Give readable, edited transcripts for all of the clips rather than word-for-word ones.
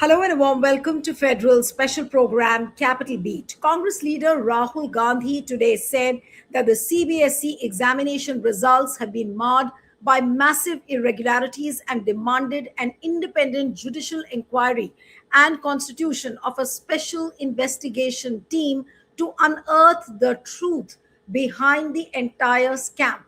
Hello and a warm welcome to Federal Special Program Capital Beat. Congress leader Rahul Gandhi today said that the CBSE examination results have been marred by massive irregularities and demanded an independent judicial inquiry and constitution of a special investigation team to unearth the truth behind the entire scam.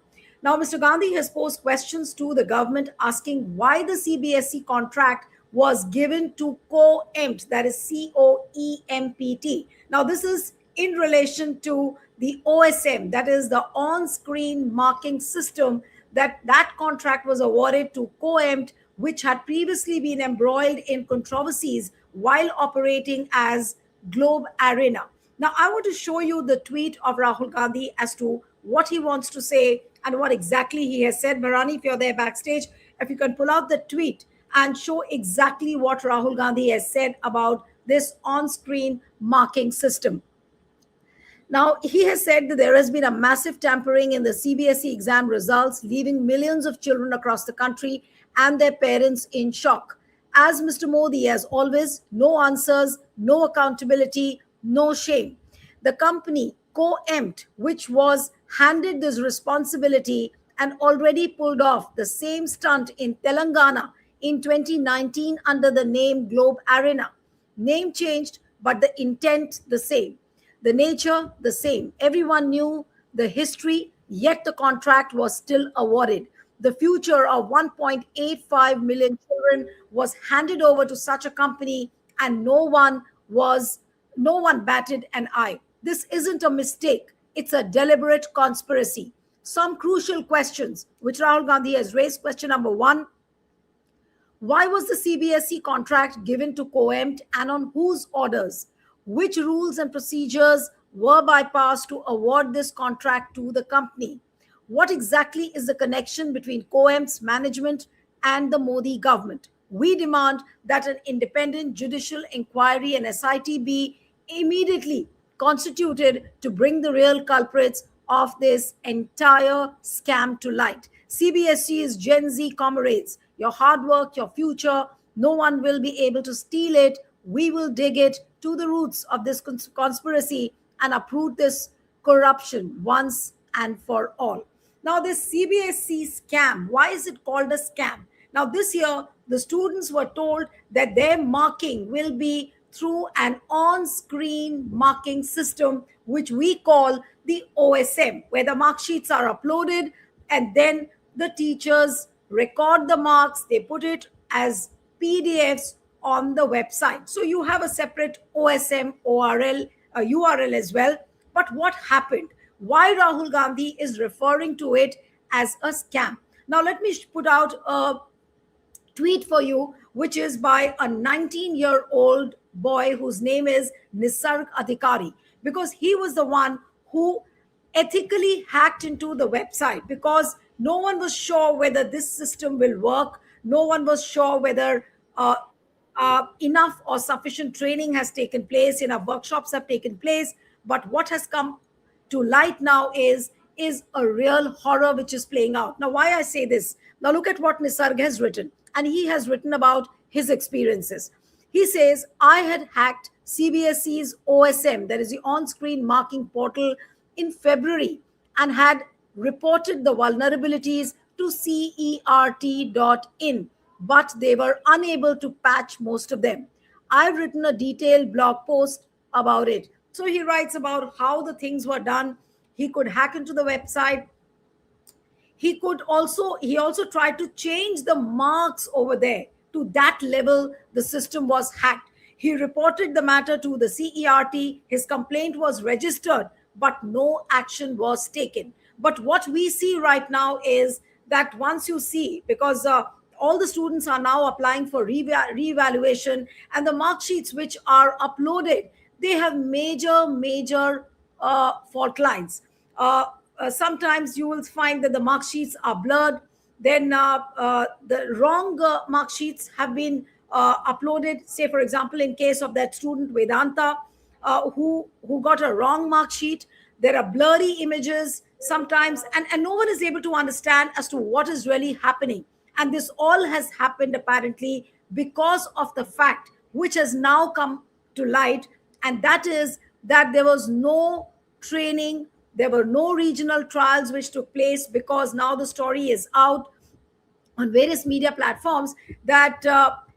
Now, Mr. Gandhi has posed questions to the government asking why the CBSE contract was given to Coempt, that is COEMPT. Now, this is in relation to the OSM, that is the on-screen marking system that contract was awarded to Coempt, which had previously been embroiled in controversies while operating as Globarena. Now, I want to show you the tweet of Rahul Gandhi as to what he wants to say and what exactly he has said. Marani, if you're there backstage, if you can pull out the tweet and show exactly what Rahul Gandhi has said about this on screen marking system. Now, he has said that there has been a massive tampering in the CBSE exam results, leaving millions of children across the country and their parents in shock. As Mr. Modi, as always, no answers, no accountability, no shame. The company, Coempt, which was handed this responsibility and already pulled off the same stunt in Telangana in 2019 under the name Globe Arena. Name changed, but the intent the same. The nature the same. Everyone knew the history, yet the contract was still awarded. The future of 1.85 million children was handed over to such a company, and no one batted an eye. This isn't a mistake, it's a deliberate conspiracy. Some crucial questions which Rahul Gandhi has raised. Question number one: why was the CBSE contract given to Coempt and on whose orders? Which rules and procedures were bypassed to award this contract to the company? What exactly is the connection between Coempt's management and the Modi government? We demand that an independent judicial inquiry and SIT be immediately constituted to bring the real culprits of this entire scam to light. CBSE is Gen Z comrades. Your hard work, your future, no one will be able to steal it. We will dig it to the roots of this conspiracy and uproot this corruption once and for all. Now, this CBSE scam, why is it called a scam? Now, this year, the students were told that their marking will be through an on-screen marking system, which we call the OSM, where the mark sheets are uploaded and then the teachers record the marks, they put it as PDFs on the website. So you have a separate OSM URL as well. But what happened? Why Rahul Gandhi is referring to it as a scam? Now, let me put out a tweet for you, which is by a 19-year-old boy whose name is Nisarg Adhikari, because he was the one who ethically hacked into the website because no one was sure whether this system will work. No one was sure whether enough or sufficient training has taken place, enough workshops have taken place. But what has come to light now is a real horror which is playing out. Now, why I say this? Now, look at what Nisarg has written. And he has written about his experiences. He says, I had hacked CBSE's OSM, that is the on-screen marking portal, in February and had reported the vulnerabilities to CERT.in, but they were unable to patch most of them. I've written a detailed blog post about it. So he writes about how the things were done. He could hack into the website. He also tried to change the marks over there. To that level, the system was hacked. He reported the matter to the CERT. His complaint was registered, but no action was taken. But what we see right now is that once you see, because all the students are now applying for reevaluation, and the mark sheets which are uploaded, they have major fault lines. Sometimes you will find that the mark sheets are blurred. Then the wrong mark sheets have been uploaded. Say, for example, in case of that student Vedanta, who got a wrong mark sheet, there are blurry images sometimes, and no one is able to understand as to what is really happening. And this all has happened apparently because of the fact which has now come to light, and that is that there was no training, there were no regional trials which took place, because now the story is out on various media platforms that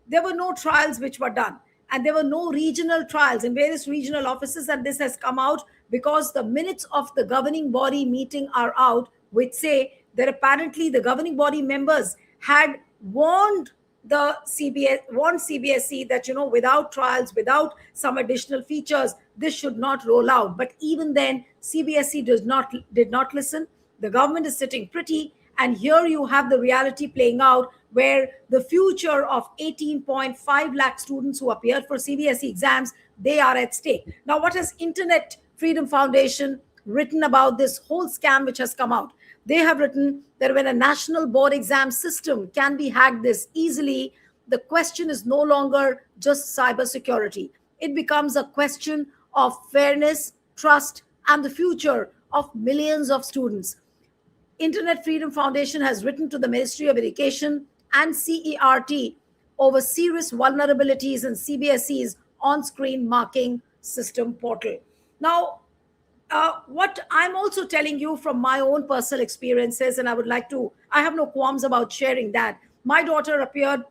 there were no trials which were done, and there were no regional trials in various regional offices, and this has come out because the minutes of the governing body meeting are out, which say that apparently the governing body members had warned the CBSE that, without trials, without some additional features, this should not roll out. But even then, CBSE did not listen. The government is sitting pretty, and here you have the reality playing out, where the future of 18.5 lakh students who appeared for CBSE exams, they are at stake. Now, what has Internet Freedom Foundation written about this whole scam which has come out? They have written that when a national board exam system can be hacked this easily, the question is no longer just cybersecurity. It becomes a question of fairness, trust, and the future of millions of students. Internet Freedom Foundation has written to the Ministry of Education and CERT over serious vulnerabilities in CBSE's on screen marking system portal. Now, what I'm also telling you from my own personal experiences, and I have no qualms about sharing that. My daughter appeared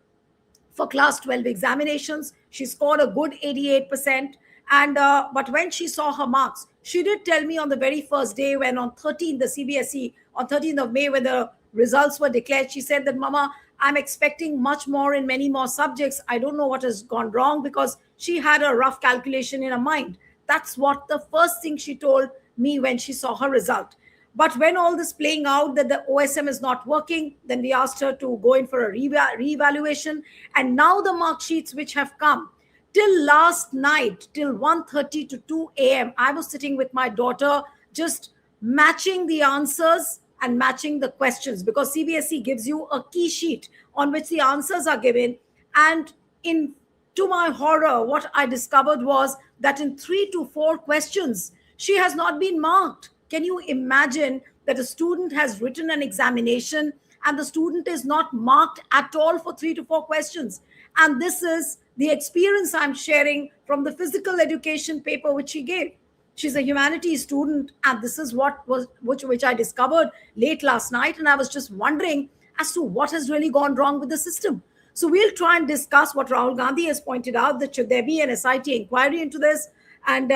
for class 12 examinations. She scored a good 88%. And but when she saw her marks, she did tell me on the very first day, when on 13th, the CBSE, on 13th of May, when the results were declared, she said that, Mama, I'm expecting much more in many more subjects. I don't know what has gone wrong, because she had a rough calculation in her mind. That's what the first thing she told me when she saw her result. But when all this playing out, that the OSM is not working, then we asked her to go in for a reevaluation. And now the mark sheets which have come, till last night, till 1:30 to 2 a.m., I was sitting with my daughter just matching the answers and matching the questions, because CBSE gives you a key sheet on which the answers are given. And in to my horror, what I discovered was that in 3 to 4 questions, she has not been marked. Can you imagine that a student has written an examination and the student is not marked at all for 3 to 4 questions? And this is the experience I'm sharing from the physical education paper which she gave. She's a humanities student, and this is which I discovered late last night, and I was just wondering as to what has really gone wrong with the system. So we'll try and discuss what Rahul Gandhi has pointed out, that should there be an SIT inquiry into this, and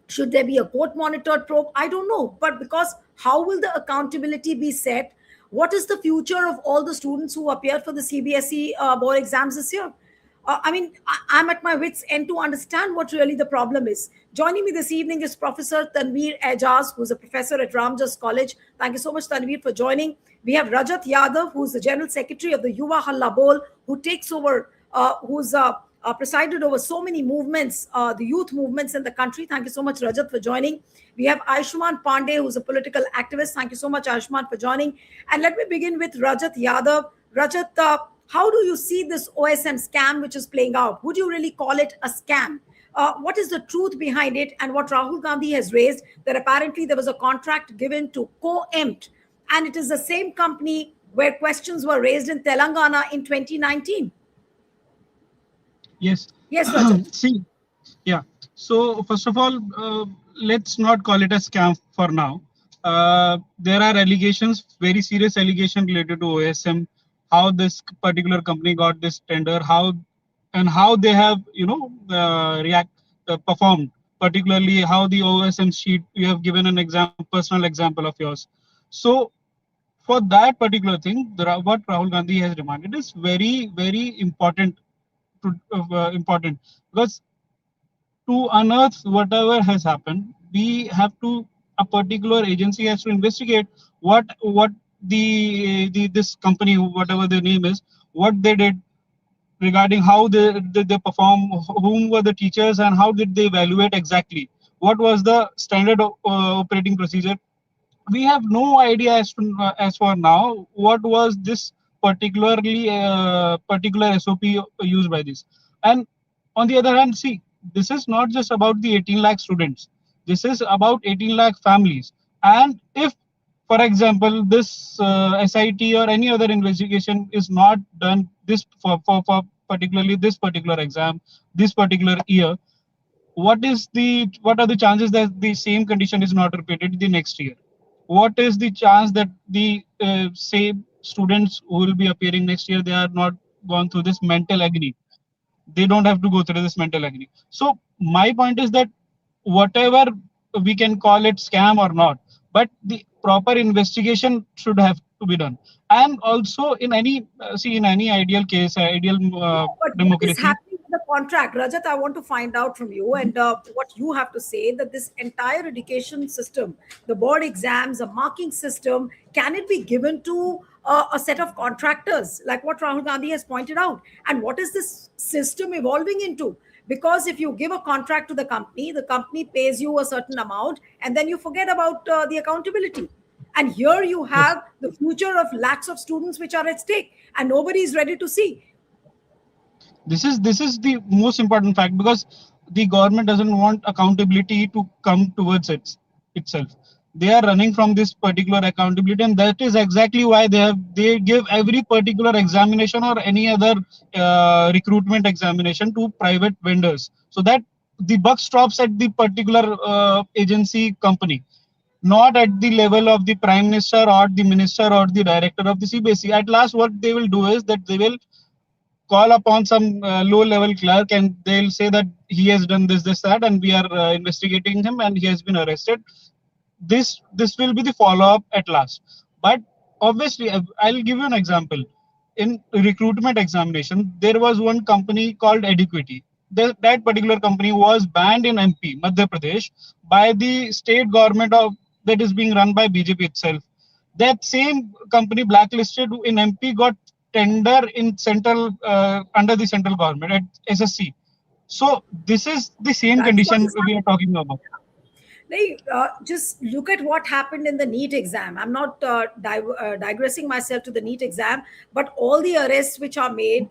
should there be a court monitored probe? I don't know. But because how will the accountability be set? What is the future of all the students who appeared for the CBSE board exams this year? I'm at my wits' end to understand what really the problem is. Joining me this evening is Professor Tanveer Ejaz, who's a professor at Ramjas College. Thank you so much, Tanveer, for joining. We have Rajat Yadav, who's the General Secretary of the Yuva Halla Bol, who takes over, who's presided over so many movements, the youth movements in the country. Thank you so much, Rajat, for joining. We have Ayushman Pandey, who's a political activist. Thank you so much, Ayushman, for joining. And let me begin with Rajat Yadav. Rajat, how do you see this OSM scam which is playing out? Would you really call it a scam? What is the truth behind it? And what Rahul Gandhi has raised, that apparently there was a contract given to Coempt, and it is the same company where questions were raised in Telangana in 2019. Yes. Yes, Rajat. See, yeah. So first of all, let's not call it a scam for now. There are allegations, very serious allegations related to OSM, how this particular company got this tender, how they have, performed, particularly how the OSM sheet, you have given an example, personal example of yours. So for that particular thing, what Rahul Gandhi has demanded is very, very important, because to unearth whatever has happened, we have to, a particular agency has to investigate what the this company, whatever their name is, what they did regarding how they perform, whom were the teachers, and how did they evaluate exactly, what was the standard operating procedure. We have no idea as for now what was this particular SOP used by this. And on the other hand, see, this is not just about the 18 lakh students. This is about 18 lakh families. And if, for example, this SIT or any other investigation is not done, this for particularly this particular exam, this particular year, what are the chances that the same condition is not repeated the next year? What is the chance that the same students who will be appearing next year, they are not gone through this mental agony? They don't have to go through this mental agony. So my point is that whatever we can call it scam or not, but the proper investigation should have to be done. And also in any see, in any ideal case, ideal No, but what is democracy. happening with the contract, Rajat? I want to find out from you and what you have to say that this entire education system, the board exams, a marking system, can it be given to a set of contractors, like what Rahul Gandhi has pointed out? And what is this system evolving into? Because if you give a contract to the company pays you a certain amount, and then you forget about the accountability. And here you Yes. have the future of lakhs of students which are at stake, and nobody is ready to see. This is the most important fact, because the government doesn't want accountability to come towards itself. They are running from this particular accountability, and that is exactly why they give every particular examination or any other recruitment examination to private vendors, so that the buck stops at the particular agency company, not at the level of the prime minister or the minister or the director of the CBSE. At last, what they will do is that they will call upon some low level clerk, and they'll say that he has done this that, and we are investigating him and he has been arrested. This will be the follow up at last. But obviously, I'll give you an example. In recruitment examination, there was one company called Eduquity. That particular company was banned in MP Madhya Pradesh by the state government of that is being run by BJP itself. That same company blacklisted in MP got tender in central under the central government at SSC. So this is the same That's what condition is we are happening. talking about. Like, just look at what happened in the NEET exam. I'm not digressing myself to the NEET exam, but all the arrests which are made,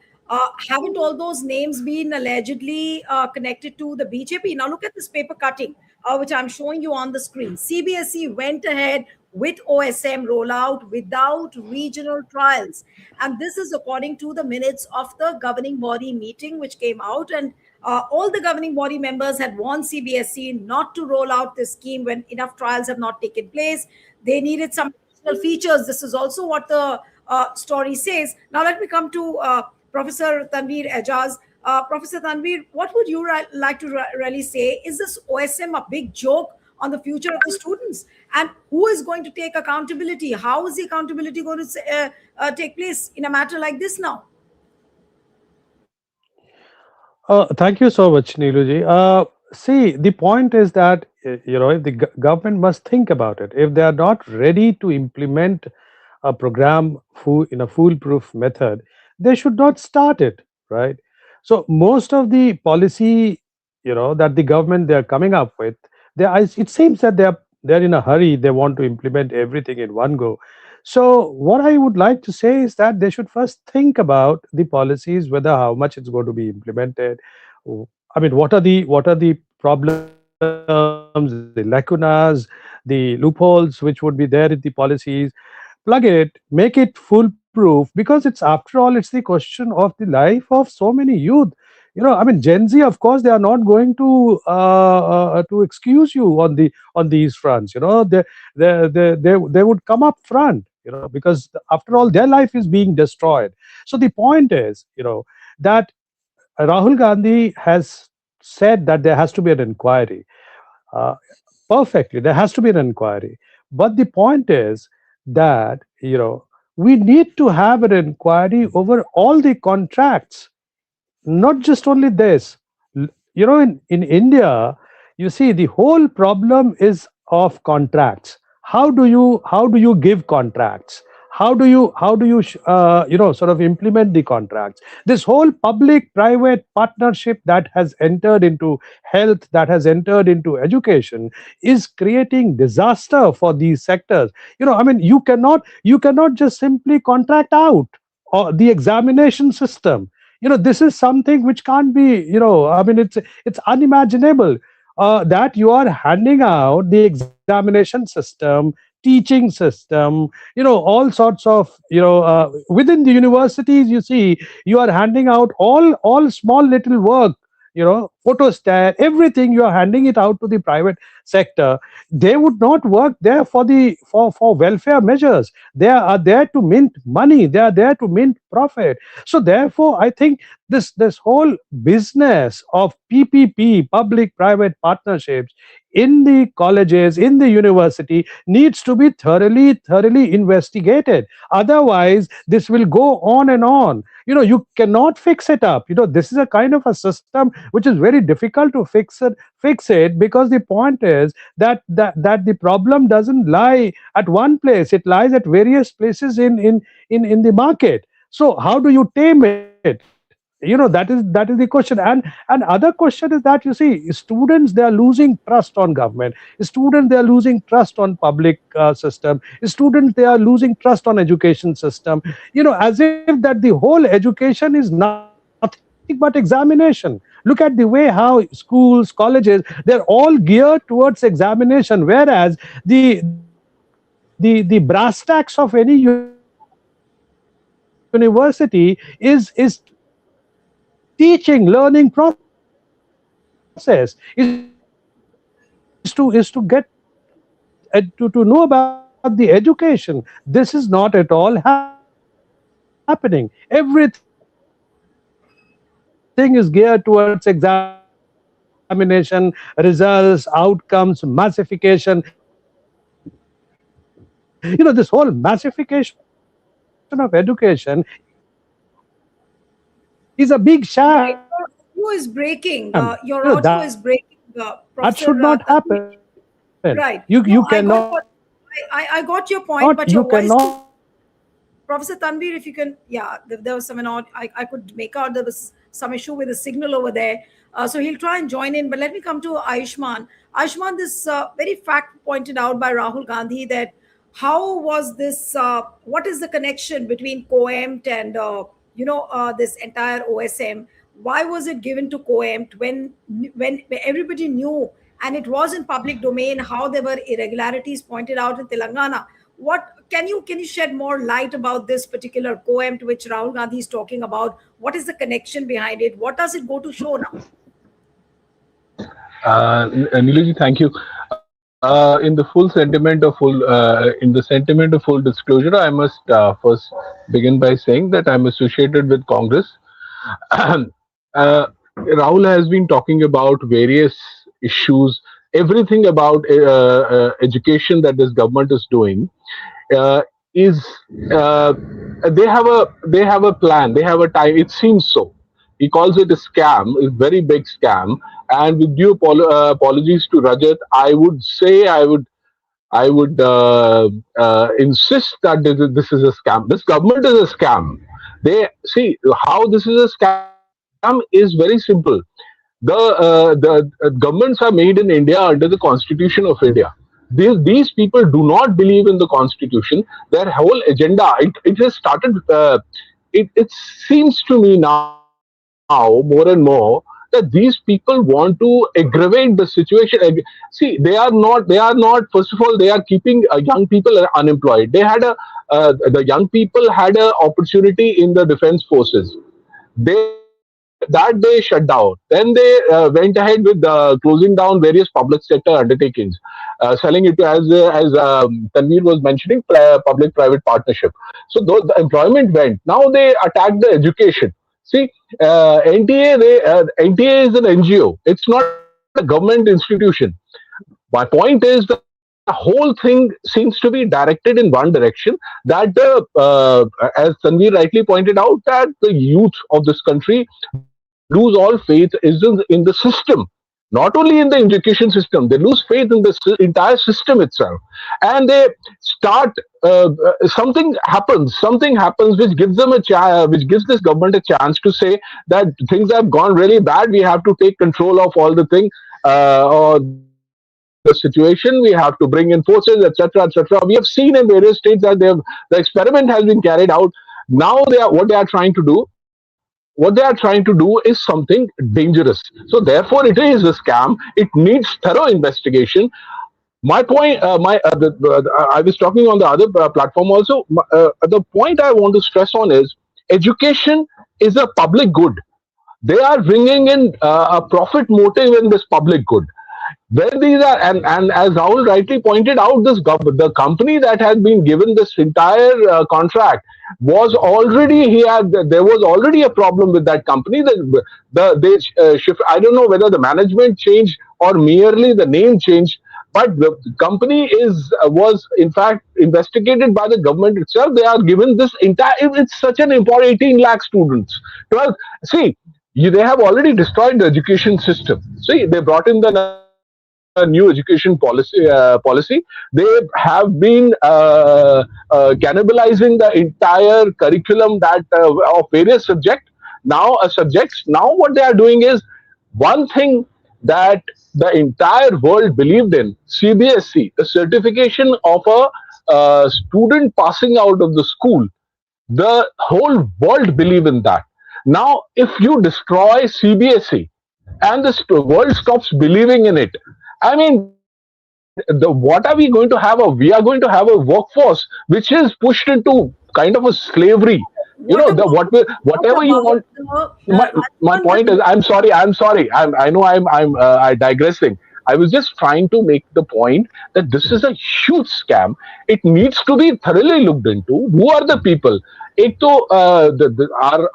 haven't all those names been allegedly connected to the BJP? Now, look at this paper cutting, which I'm showing you on the screen. CBSE went ahead with OSM rollout without regional trials. And this is according to the minutes of the governing body meeting, which came out. And all the governing body members had warned CBSE not to roll out this scheme when enough trials have not taken place. They needed some additional features. This is also what the story says. Now, let me come to Professor Tanveer Ejaz. Professor Tanveer, what would you like to really say? Is this OSM a big joke on the future of the students? And who is going to take accountability? How is the accountability going to take place in a matter like this now? Thank you so much, Neeluji. See, the point is that if the government must think about it. If they are not ready to implement a program in a foolproof method, they should not start it, right? So most of the policy, that the government they are coming up with, it seems that they're in a hurry. They want to implement everything in one go. So what I would like to say is that they should first think about the policies, whether how much it's going to be implemented. I mean, what are the problems, the lacunas, the loopholes which would be there in the policies. Plug it, make it foolproof, because after all, it's the question of the life of so many youth. I mean, Gen Z, of course, they are not going to excuse you on these fronts. They would come up front. Because after all, their life is being destroyed. So the point is, that Rahul Gandhi has said that there has to be an inquiry. Uh, Perfectly, there has to be an inquiry. But the point is that we need to have an inquiry over all the contracts, not just only this. In India, you see, the whole problem is of contracts. How do you give contracts? How do you sort of implement the contracts? This whole public private partnership that has entered into health, that has entered into education, is creating disaster for these sectors. I mean, you cannot just simply contract out the examination system. This is something which can't be. I mean, it's unimaginable that you are handing out the examination system teaching system, all sorts of, within the universities, you see, you are handing out all small little work, photostat, everything, you are handing it out to the private sector. They would not work there for welfare measures. They are there to mint money, they are there to mint profit. So therefore, I think this whole business of PPP, public private partnerships, in the colleges, in the university, needs to be thoroughly investigated. Otherwise, this will go on and on. You cannot fix it up. This is a kind of a system which is very difficult to fix it, because the point is that the problem doesn't lie at one place, it lies at various places in the market. So how do you tame it? That is the question. And other question is that, you see, students, they are losing trust on government, students, they are losing trust on public system, students, they are losing trust on education system, as if that the whole education is nothing but examination. Look at the way how schools, colleges, they're all geared towards examination, whereas the brass tacks of any university is teaching, learning process, is to get to know about the education. This is not at all happening. Everything is geared towards examination, results, outcomes, massification. This whole massification of education is a big sham. Right. Your audio is That breaking. should not Your audio happen. is breaking, Professor You cannot, Tanvi. Right. No, I got what I got your point, but your voice is Professor Tanvir, if you can, yeah, there was some odd. I could make out there was some issue with the signal over there. So he'll try and join in. But let me come to Ayushman. Ayushman, this very fact pointed out by Rahul Gandhi that how was this? What is the connection between Coempt and this entire OSM? Why was it given to Coempt when everybody knew and it was in public domain how there were irregularities pointed out in Telangana? What can you shed more light about this particular Coempt which Rahul Gandhi is talking about? What is the connection behind it? What does it go to show now? Niluji, thank you. In the sentiment of full disclosure, I must first begin by saying that I'm associated with Congress. Rahul has been talking about various issues, everything about education that this government is doing. Is they have a plan, they have a time. It seems so. He calls it a scam, a very big scam. And with due apologies to Rajat, I would say I would insist that this is a scam. This government is a scam. They see how this is a scam is very simple. The governments are made in India under the Constitution of India. These people do not believe in the Constitution. Their whole agenda, it has started. It seems to me now more and more that these people want to aggravate the situation. See, they are not. First of all, they are keeping young people unemployed. The young people had an opportunity in the defense forces. That they shut down. Then they went ahead with closing down various public sector undertakings, selling it to as Tanvir was mentioning, public-private partnership. So the employment went. Now they attacked the education. See, NTA is an NGO. It's not a government institution. My point is the whole thing seems to be directed in one direction. That as Tanvir rightly pointed out, that the youth of this country lose all faith is in the system, not only in the education system. They lose faith in the entire system itself, and they start. Something happens which gives them which gives this government a chance to say that things have gone really bad. We have to take control of all the thing. Or the situation, we have to bring in forces, etc., etc. We have seen in various states that the experiment has been carried out. Now what they are trying to do is something dangerous. So therefore, it is a scam. It needs thorough investigation. My point, I was talking on the other platform also. The point I want to stress on is education is a public good. They are bringing in a profit motive in this public good. When these are, and as Rahul rightly pointed out, the company that has been given this entire contract was already, there was already a problem with that company. They shift. I don't know whether the management changed or merely the name changed, but the company was in fact investigated by the government itself. They are given this entire. It's such an important 18 lakh students. 12. See, they have already destroyed the education system. See, they brought in the new education policy. They have been cannibalizing the entire curriculum that of various subjects. Now, what they are doing is one thing that the entire world believed in: CBSE, the certification of a student passing out of the school. The whole world believe in that. Now, if you destroy CBSE and the world stops believing in it, I mean, what are we going to have? We are going to have a workforce which is pushed into kind of a slavery. What about Whatever what you want. about my my Ajman, point is, I'm sorry, I know I digressing. I was just trying to make the point that this is a huge scam. It needs to be thoroughly looked into. Who are the people? एक तो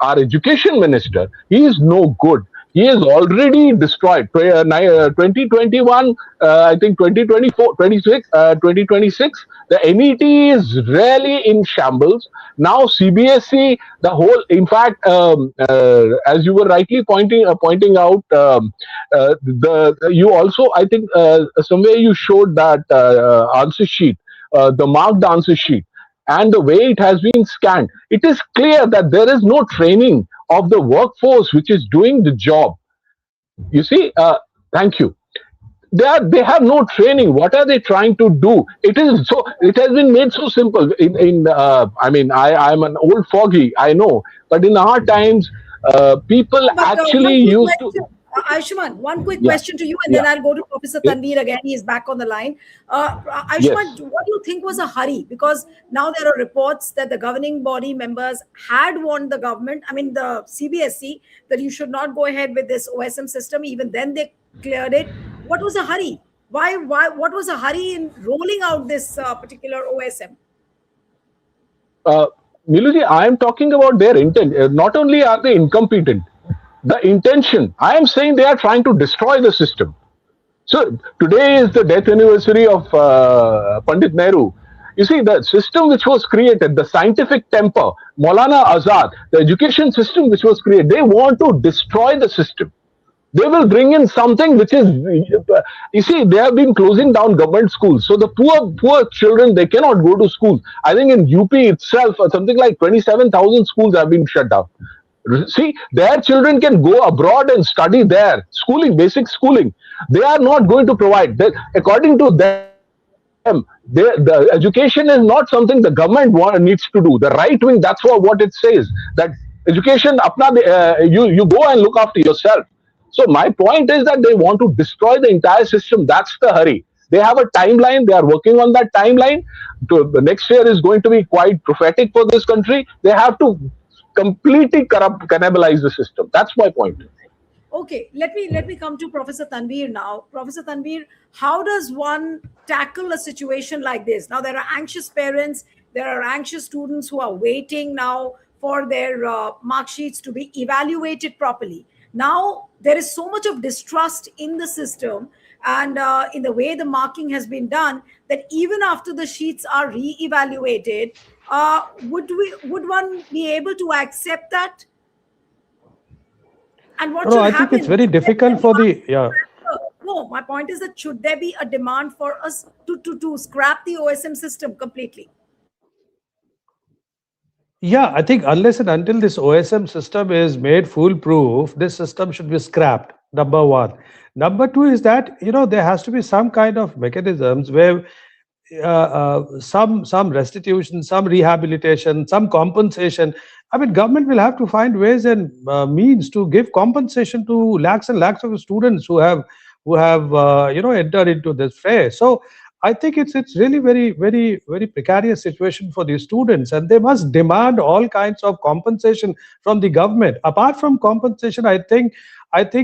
our education minister, he is no good. He is already destroyed. 2021, I think 2024, 26, 2026, the NET is really in shambles. Now CBSE, the whole, in fact, as you were rightly pointing out, you also, I think, somewhere you showed that answer sheet, the marked answer sheet, and the way it has been scanned. It is clear that there is no training of the workforce which is doing the job. You see, thank you. They have no training. What are they trying to do? It has been made so simple. I mean, I'm an old fogey, I know, but in our times, people but actually one quick used to. question, Ayushman, one quick Yeah, question to you, and then yeah, I'll go to Professor yeah, Tanveer again. He is back on the line. Ayushman, yes. what do you think was a hurry? Because now there are reports that the governing body members had warned the government, I mean the CBSE, that you should not go ahead with this OSM system. Even then, they cleared it. What was a hurry? Why? What was a hurry in rolling out this particular OSM? uh, Niluji, I am talking about their intent. Not only are they incompetent, the intention. I am saying they are trying to destroy the system. So today is the death anniversary of Pandit Nehru. You see, the system which was created, the scientific temper, Maulana Azad, the education system which was created, they want to destroy the system. They will bring in something which is, you see, they have been closing down government schools. So the poor children, they cannot go to school. I think in UP itself, something like 27,000 schools have been shut down. See, their children can go abroad and study there, schooling, basic schooling. They are not going to provide that. According to them, the education is not something the government needs to do. The right wing, that's what it says, that education, you go and look after yourself. So my point is that they want to destroy the entire system. That's the hurry. They have a timeline. They are working on that timeline. The next year is going to be quite prophetic for this country. They have to completely cannibalize the system. That's my point. Okay, let me come to Professor Tanveer now. Professor Tanveer, how does one tackle a situation like this? Now there are anxious parents, there are anxious students who are waiting now for their mark sheets to be evaluated properly. Now there is so much of distrust in the system and in the way the marking has been done that even after the sheets are re-evaluated, would one be able to accept that? And what No, should I think it's happen? very Should there be a difficult for demand the, yeah. No, my point is that should there be a demand for us to scrap the OSM system completely? Yeah, I think unless and until this OSM system is made foolproof, this system should be scrapped. Number one. Number two is that there has to be some kind of mechanisms where some restitution, some rehabilitation, some compensation. I mean, government will have to find ways and means to give compensation to lakhs and lakhs of students who have entered into this fray. So I think it's really very precarious situation for the students, and they must demand all kinds of compensation from the government. Apart from compensation, I think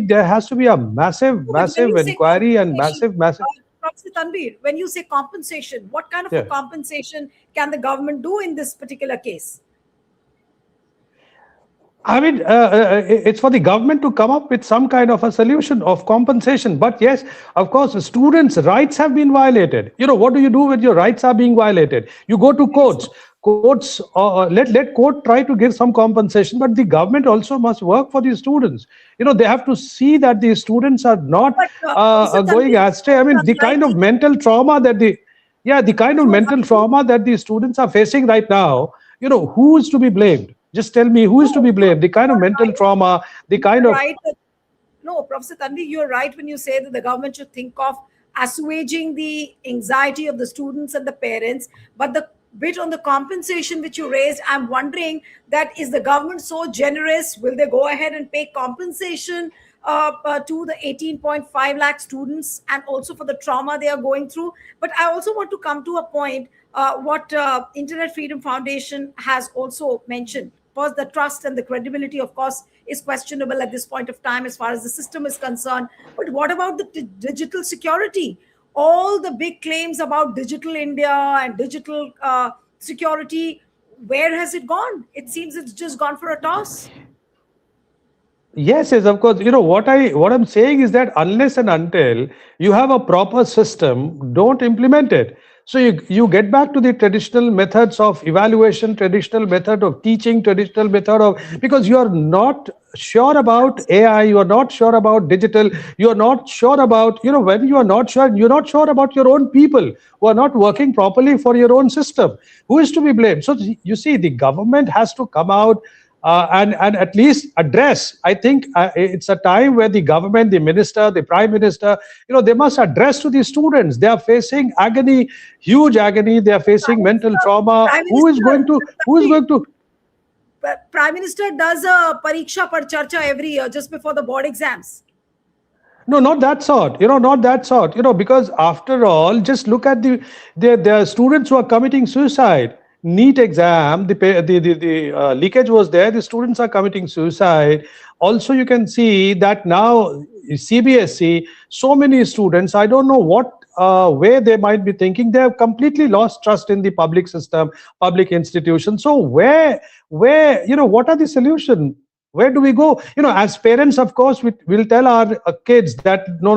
there has to be a No, but when massive you say inquiry and compensation, massive. Professor Tanvir, when you say compensation, what kind of a Yeah. compensation can the government do in this particular case? I mean, it's for the government to come up with some kind of a solution of compensation. But yes, of course, the students' rights have been violated. What do you do when your rights are being violated? You go to Very so. courts. Courts, let court try to give some compensation, but the government also must work for the students. They have to see that the students are not But Professor going Tanvir, astray. I mean, the kind of unlikely. mental trauma that the kind of So mental trauma that the students are facing right now, who is to be blamed? Just tell me who is to no, be blamed. The kind of you're mental right. trauma, the kind You're of. right. No, Professor Tanvi, you're right when you say that the government should think of assuaging the anxiety of the students and the parents. But the bit on the compensation which you raised, I'm wondering that is the government so generous? Will they go ahead and pay compensation to the 18.5 lakh students and also for the trauma they are going through? But I also want to come to a point what Internet Freedom Foundation has also mentioned. First, the trust and the credibility, of course, is questionable at this point of time as far as the system is concerned. But what about the digital security? All the big claims about digital India and digital security, where has it gone? It seems it's just gone for a toss. Yes, yes, of course. What I'm saying is that unless and until you have a proper system, don't implement it. So you get back to the traditional methods of evaluation, traditional method of teaching, traditional method of, because you are not sure about AI, you are not sure about digital, you are not sure about, when you are not sure, you're not sure about your own people who are not working properly for your own system. Who is to be blamed? So you see, the government has to come out and at least address. I think it's a time where the government, the minister, the prime minister, they must address to the students. They are facing agony, huge agony. They are facing Prime mental Minister, trauma. Prime Who is going Minister, to? Who is going to? Prime Minister does a pariksha par charcha every year just before the board exams. No, not that sort. Not that sort. Because after all, just look at the students who are committing suicide. NEET exam, the leakage was there. The students are committing suicide. Also, you can see that now CBSE, so many students. I don't know what way they might be thinking. They have completely lost trust in the public system, public institutions. So where what are the solution? Where do we go? As parents, of course, we will tell our kids that no,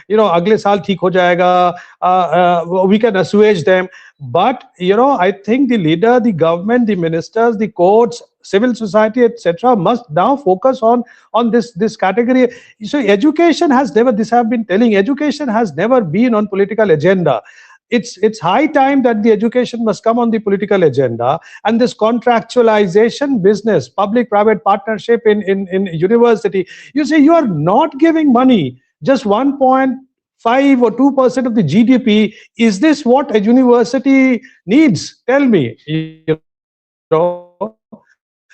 agle saal theek ho jayega. We can assuage them. But I think the leader, the government, the ministers, the courts, civil society, etc., must now focus on this category. So education has never, this I have been telling, education has never been on political agenda. It's high time that the education must come on the political agenda, and this contractualization business, public private partnership in university. You say you are not giving money, just 1.5 or 2% of the GDP. Is this what a university needs? Tell me.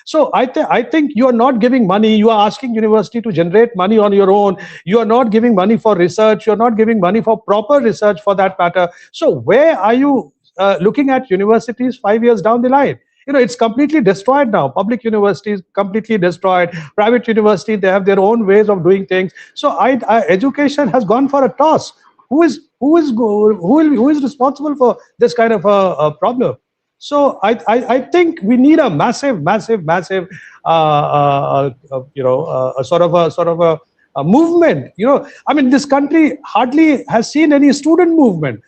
So I think you are not giving money. You are asking university to generate money on your own. You are not giving money for research. You are not giving money for proper research for that matter. So where are you looking at universities 5 years down the line? It's completely destroyed now. Public universities completely destroyed. Private universities, they have their own ways of doing things. So education has gone for a toss. Who is responsible for this kind of a problem? So I think we need a massive a movement. I mean, this country hardly has seen any student movement.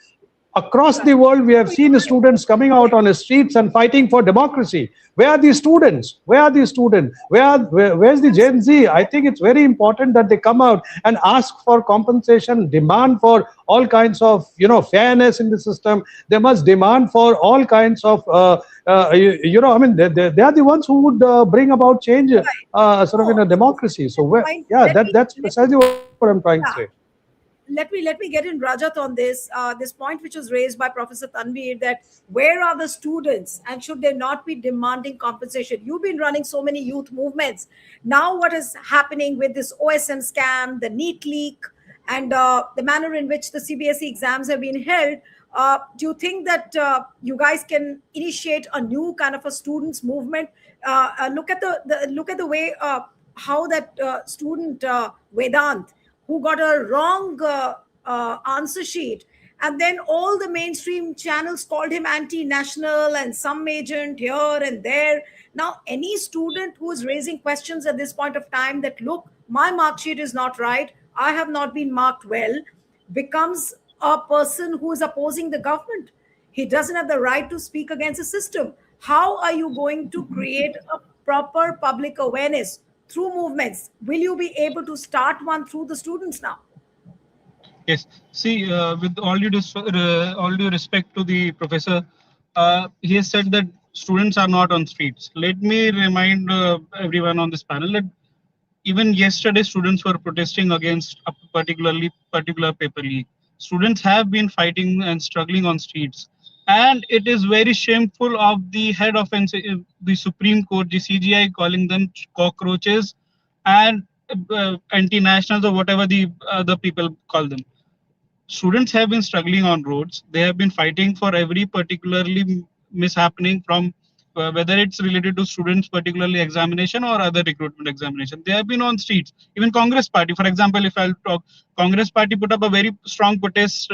Across the Right. world, we have No, you're seen right. students coming out on the streets and fighting for democracy. Where are these students? Where are these students? Where's the Gen Z? I think it's very important that they come out and ask for compensation, demand for all kinds of fairness in the system. They must demand for all kinds of I mean, they are the ones who would bring about change, Right. sort of in No, a so democracy. So this where, point, yeah, that's precisely what I'm trying to say. yeah, let me get in Rajat on this point which was raised by Professor Tanvir, that where are the students and should they not be demanding compensation? You've been running so many youth movements. Now what is happening with this OSM scam, the NEET leak, and the manner in which the CBSE exams have been held? Do you think that you guys can initiate a new kind of a students movement? Look at the way how that student Vedant, who got a wrong answer sheet, and then all the mainstream channels called him anti-national and some agent here and there. Now, any student who is raising questions at this point of time that, look, my mark sheet is not right, I have not been marked well, becomes a person who is opposing the government. He doesn't have the right to speak against the system. How are you going to create a proper public awareness through movements? Will you be able to start one through the students now? Yes. See, with all due respect to the professor, he has said that students are not on streets. Let me remind everyone on this panel that even yesterday students were protesting against a particular paper leak. Students have been fighting and struggling on streets, and it is very shameful of the head of the Supreme Court, the CGI, calling them cockroaches and anti-nationals or whatever the other people call them. Students have been struggling on roads. They have been fighting for every particularly mishappening from whether it's related to students, particularly examination or other recruitment examination. They have been on streets. Even Congress Party, for example, if I'll talk, Congress Party put up a very strong protest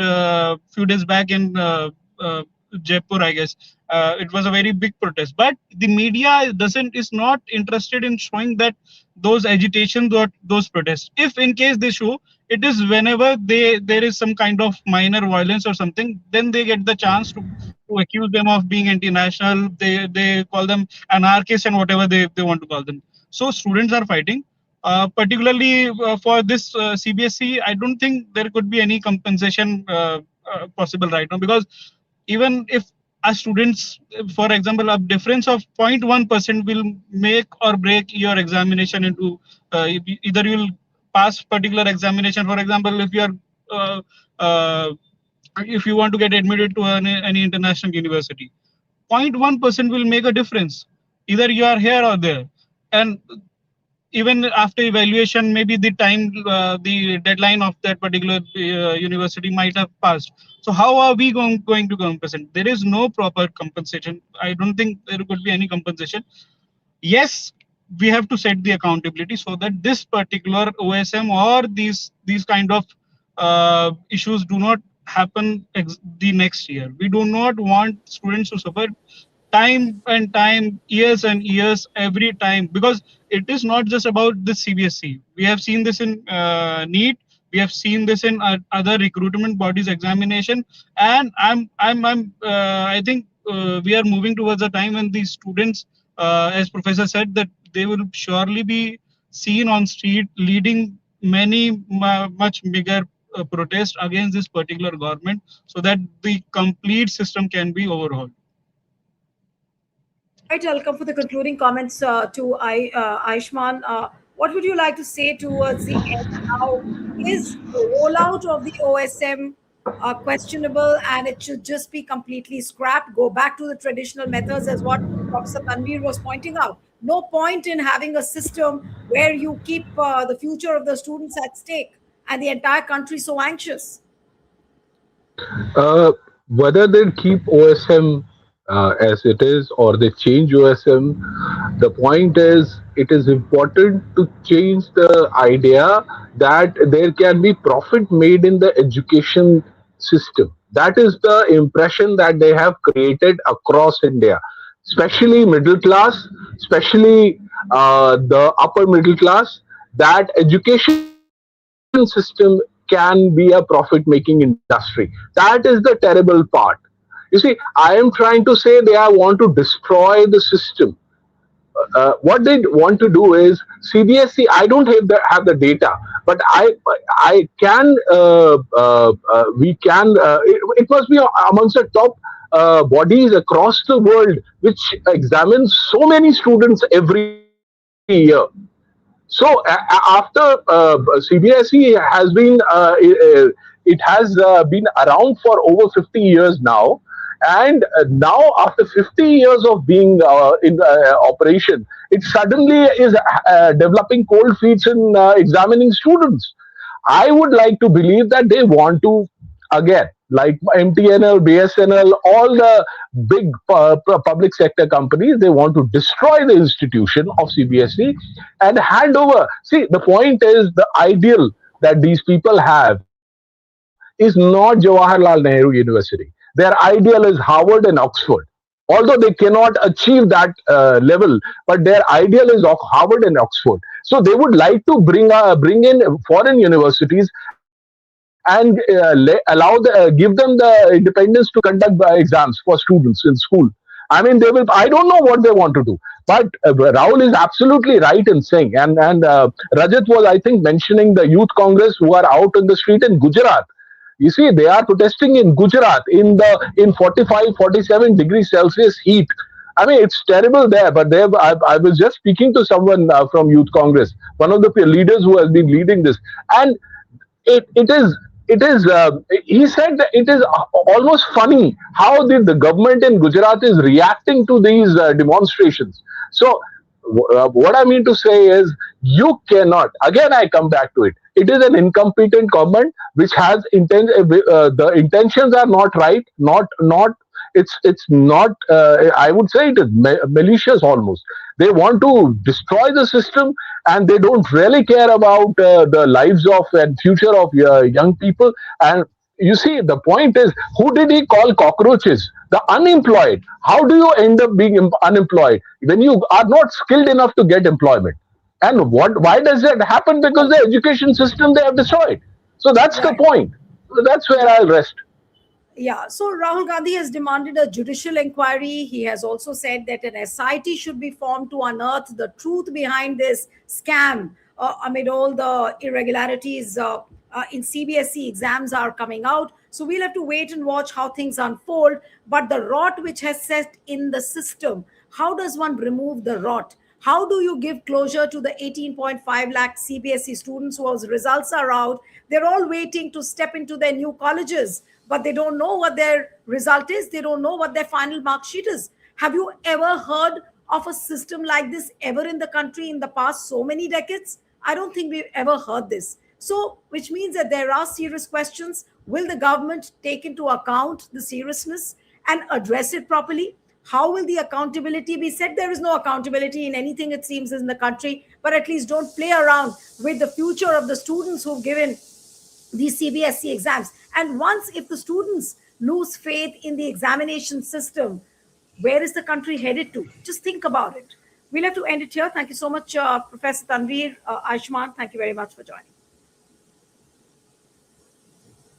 few days back in Jaipur, I guess. It was a very big protest, but the media doesn't is not interested in showing that those agitations or those protests. If in case they show, it is whenever there is some kind of minor violence or something, then they get the chance to accuse them of being anti-national. They call them anarchists and whatever they want to call them. So students are fighting. Particularly for this CBSE, I don't think there could be any compensation possible right now, because even if a students, for example, a difference of 0.1% will make or break your examination into either you will pass particular examination. For example, uh, uh, if you want to get admitted to any international university, 0.1% will make a difference. Either you are here or there, and even after evaluation, maybe the deadline of that particular university might have passed. So how are we going to compensate? There is no proper compensation. I don't think there could be any compensation. Yes, we have to set the accountability so that this particular OSM or these kind of issues do not happen the next year. We do not want students to suffer time and time, years and years, every time, because it is not just about the CBSE. We have seen this in NEET. We have seen this in other recruitment bodies examination, and I think we are moving towards a time when these students, as Professor said, that they will surely be seen on street leading many much bigger protest against this particular government, so that the complete system can be overhauled. Right, I'll come for the concluding comments Aishman. What would you like to say towards the end now? Is the rollout of the OSM questionable and it should just be completely scrapped? Go back to the traditional methods, as what Professor Tanvir was pointing out. No point in having a system where you keep the future of the students at stake and the entire country so anxious. Uh, Whether they keep OSM as it is or they change OSM, the point is it is important to change the idea that there can be profit made in the education system. That is the impression that they have created across India, especially middle class, especially the upper middle class, that education system can be a profit making industry. That is the terrible part. You see, I am trying to say they are want to destroy the system. What they want to do is CBSE. I don't have the data, but I can we can. It must be amongst the top bodies across the world which examines so many students every year. So after CBSE has been it has been around for over 50 years now, and now after 50 years of being in operation, it suddenly is developing cold feet in examining students. I would like to believe that they want to again like MTNL, BSNL, all the big public sector companies, they want to destroy the institution of CBSE and hand over. See, the point is the ideal that these people have is not Jawaharlal Nehru University. Their ideal is Harvard and Oxford. Although they cannot achieve that level, but their ideal is of Harvard and Oxford. So they would like to bring in foreign universities and give them the independence to conduct exams for students in school. I mean, they will. I don't know what they want to do, but Rahul is absolutely right in saying, and Rajat was, I think, mentioning the youth congress who are out in the street in Gujarat. You see, they are protesting in Gujarat in 45, 47 degrees Celsius heat. I mean, it's terrible there. But they have, I was just speaking to someone from Youth Congress, one of the leaders who has been leading this, and it is he said that it is almost funny how the government in Gujarat is reacting to these demonstrations. So what I mean to say is you cannot, again I come back to it, it is an incompetent government which has the intentions are not right, not it's not I would say it is malicious almost. They want to destroy the system, and they don't really care about the lives of and future of young people. And you see, the point is, who did he call cockroaches? The unemployed. How do you end up being unemployed when you are not skilled enough to get employment? And why does that happen? Because the education system they have destroyed. So that's the Right. point. So that's where I'll rest. Yeah, so Rahul Gandhi has demanded a judicial inquiry. He has also said that an SIT should be formed to unearth the truth behind this scam amid all the irregularities in CBSE exams are coming out. So we'll have to wait and watch how things unfold. But the rot which has set in the system, how does one remove the rot? How do you give closure to the 18.5 lakh CBSE students whose results are out? They're all waiting to step into their new colleges, but they don't know what their result is. They don't know what their final mark sheet is. Have you ever heard of a system like this ever in the country in the past so many decades? I don't think we've ever heard this. So, which means that there are serious questions. Will the government take into account the seriousness and address it properly? How will the accountability be set? There is no accountability in anything, it seems, in the country, but at least don't play around with the future of the students who've given these CBSE exams. And once, if the students lose faith in the examination system, where is the country headed to? Just think about it. We'll have to end it here. Thank you so much, Professor Tanveer, Aishman. Thank you very much for joining.